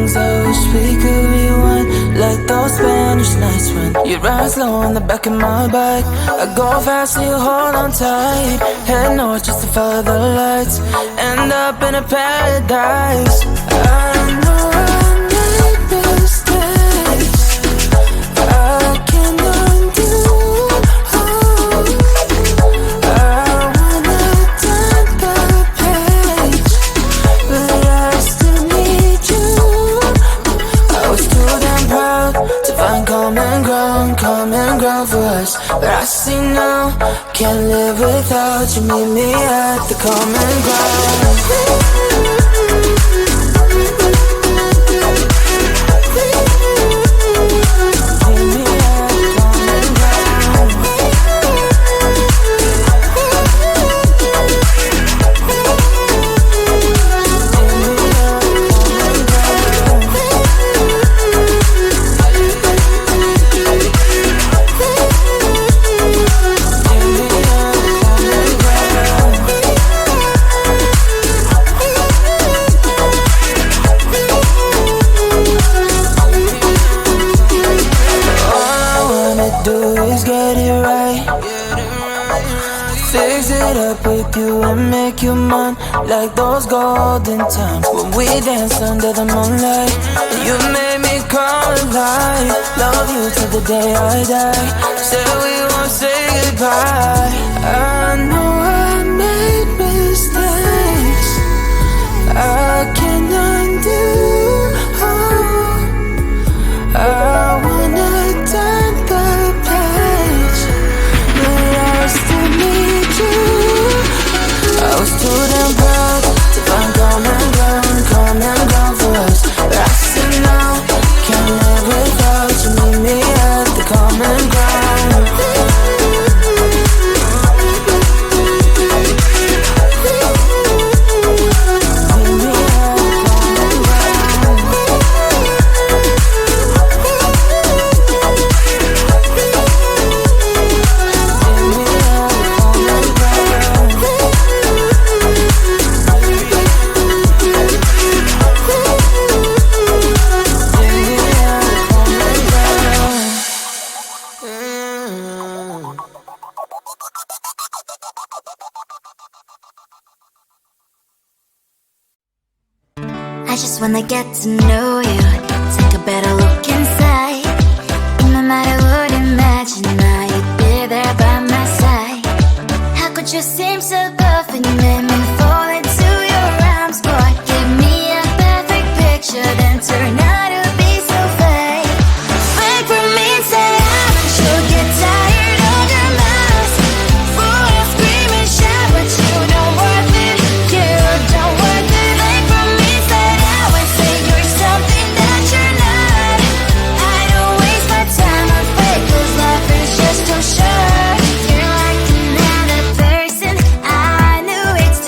things I wish we could rewind, like those Spanish nights when you ride slow on the back of my bike. I go fast so you hold on tight, head north just to follow the lights, end up in a paradise. I know I made mistakes I can undo. Common ground for us, but I see now, can't live without you. Meet me at the common ground. Make you mine, like those golden times when we danced under the moonlight. You made me come alive. Love you till the day I die. Said we won't say goodbye. I know I made mistakes I can undo. I wanna turn the page, but I still need you. I was too damn proud to find common ground for us, but I see now, can't live without you. Meet me at the common ground. I just wanna get to know you, take a better look inside. In my mind I would imagine now you'd be there by my side. How could you seem so tough and you made me fall into your arms? Boy, give me a perfect picture, then turn out to be so fake. Wait for me and say you'll get tired of your mouth. Full of scream and shout, but you don't worth it. You don't worth it. Wait for me, say you're something that you're not. I don't waste my time on fake, 'cause life is just too short. You're like another person, I knew it's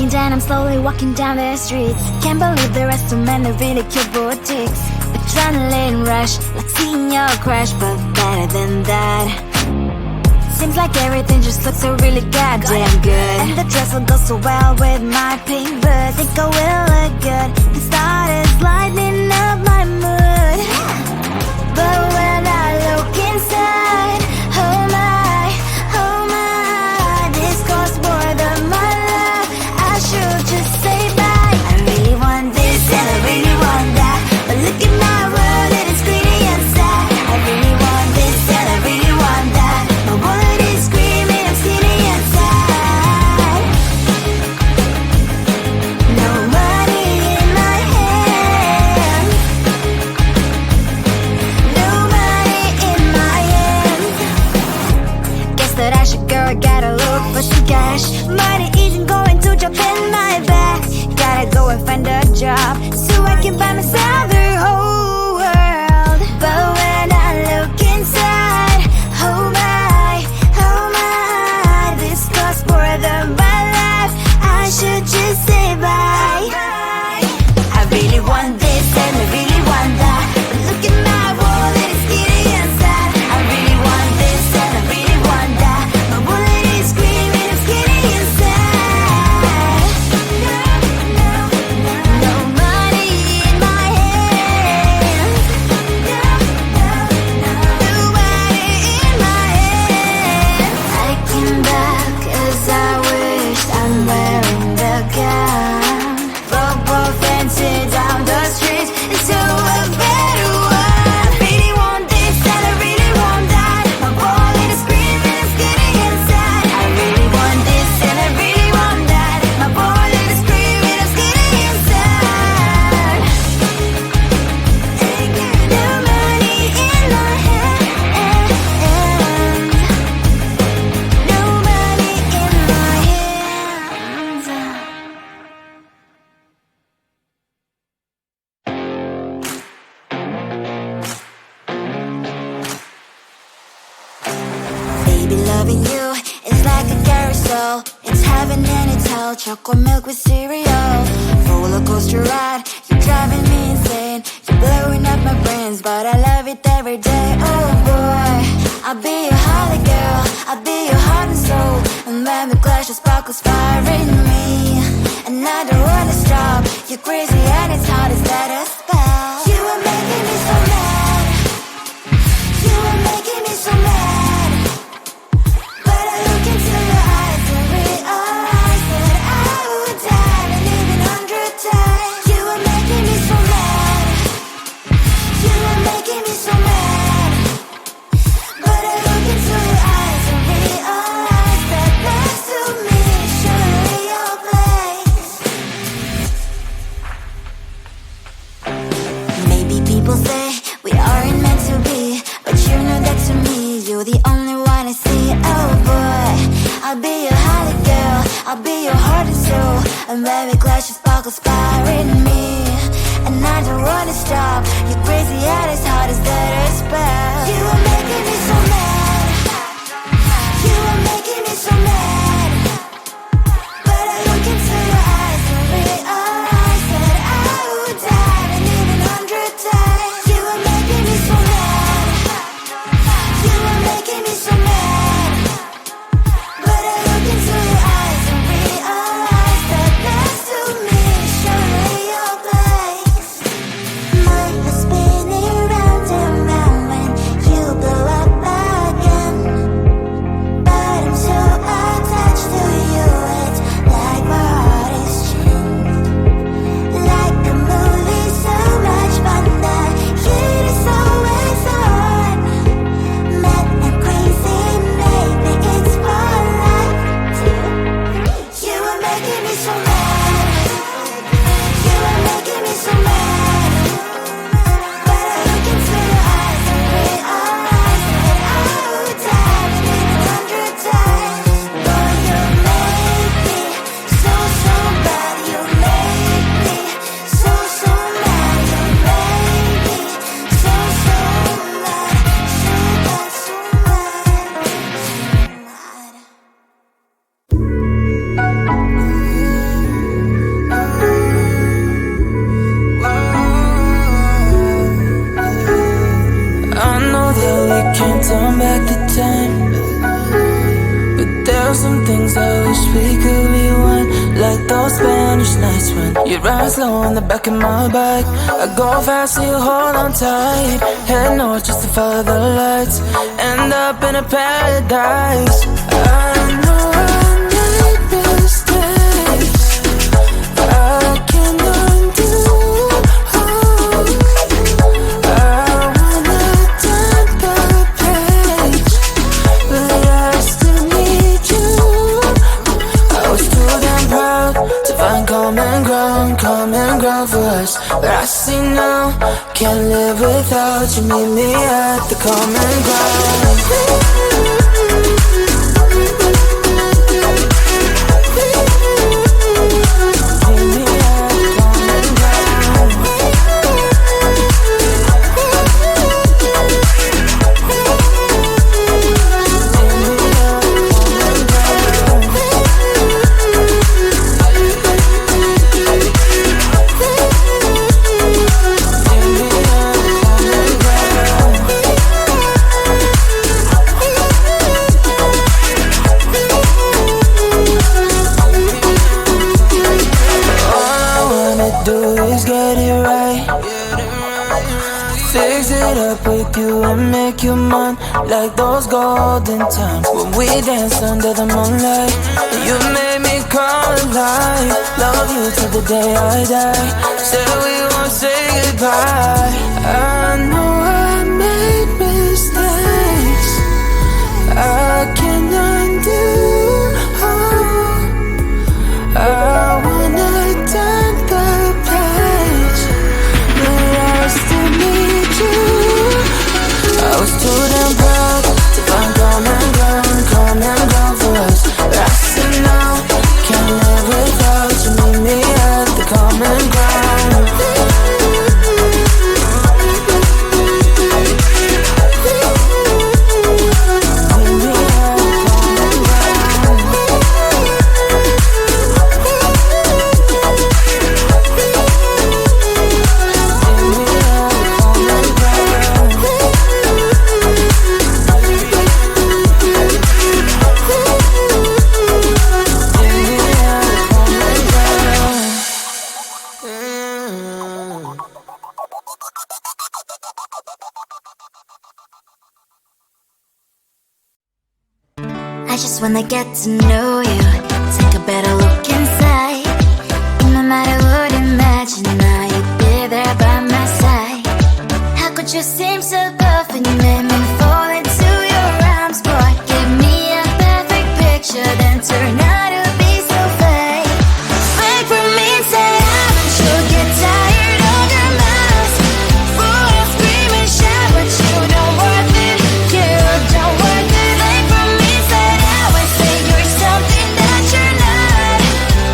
breaking down, I'm slowly walking down the streets. Can't believe the rest of men are really cute boutiques. Adrenaline rush, like seeing your crush, but better than that. Seems like everything just looks so really goddamn good. And the dress will go so well with my pink boots. Think I will look good. The start is lighting up my mood. But when I look inside, oh my, this costs more than my love. I should just say bye. I really want this and I really want that, but look at my world and it's greedy and sad. I really want this and I really want that. My wallet is screaming, I'm skinny and sad. No money in my hand. No money in my hand. Guess that I should go, I gotta look for some cash. Money isn't going to drop in my bag. Gotta go and find a job so I can buy myself the whole world. But when I look inside, oh my, this costs more than my life. I should just say bye. I really want this and I really want that, but look at my wallet, it's skinny and sad. I really want this and I really want that. My wallet is screaming, I'm skinny and sad. No money in my hand. No money in my hand. I came back as I wished, I'm wearing the gown. Robo fancy down the streets into a better one. I really want this and I really want that. My wallet is screaming, I'm skinny and sad. I really want this and I really want that. My wallet is screaming, I'm skinny and sad. No money in my hand. No money in my hands. Baby, loving you is like a carousel. It's heaven and it's hell. Chocolate milk with cereal. Roller coaster ride, you're driving me insane. You're blowing up my brains, but I love it every day. Oh boy, I'll be your holly girl, I'll be your heart and soul. And when we clash, the sparkles fire in me. And I don't wanna stop. You're crazy and it's hard as that a spell. You are making me so mad. You are making me so mad. But I look into your eyes and realize that I would die and even 100 times. You are making me so mad. You are making me so mad. But I look into your eyes and realize that next to me is surely your place. Maybe people say we aren't meant to be, but you know that to me, you're the only one I see. Oh boy, I'll be your holly girl, I'll be your heart and soul. And when we clash, the sparkles fire in me. And I don't wanna stop. You're crazy and as hard as that a spell. You are making me so mad. You are making me so mad. But I look into your eyes and realize that I would die and even 100 times. You are making me so mad. You are making me so mad. But I look into your eyes and realize that next to me is surely your place. Mind is spinning round and round when you blow up again. are some things I wish we could rewind, like those Spanish nights when you ride slow on the back of my bike. I go fast so you hold on tight. Head north just to follow the lights, end up in a paradise. I know I made mistakes I can undo. Common ground for us, but I see now, can't live without you. Meet me at the common ground. With you and make you mine, like those golden times when we danced under the moonlight. You made me come alive. Love you till the day I die. Said we won't say goodbye. I know I made mistakes I can undo. I wanna turn the page, but I still need you. I was too damn proud to find common ground for us, but I see now, can't live without you. Meet me at the common ground. I just wanna get to know you, take a better look inside. No matter what, imagine now you'd be there by my side. How could you seem so good when you made me fall into your arms, boy? Give me a perfect picture, then turn out to be so fake. Fake for me, say haven't you get tired of your mouth? Full of scream and shout, but you don't worth it, you don't worth it. Fake for me, say you're something that you're not.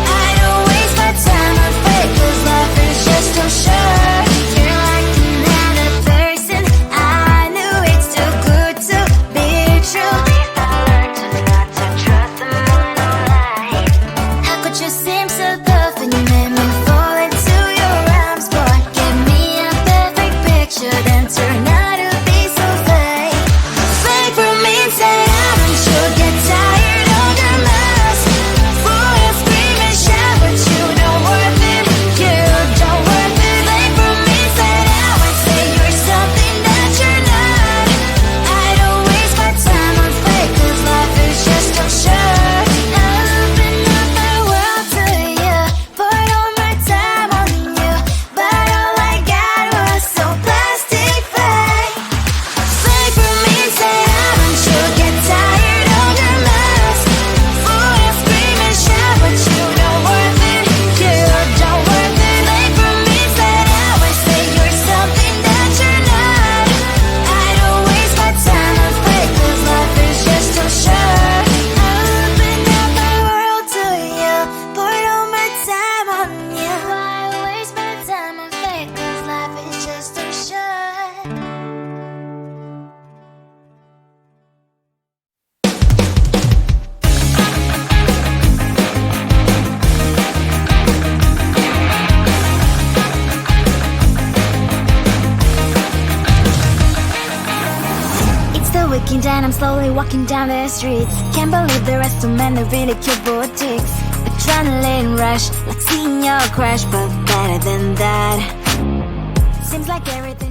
I don't waste my time on fake, 'cause life is just too short. You're like another person, I knew it's too good to be true. I learned to not to trust someone who slowly walking down the streets. Can't believe there are so many really cute boutiques. Adrenaline rush, like seeing your crush, but better than that. Seems like everything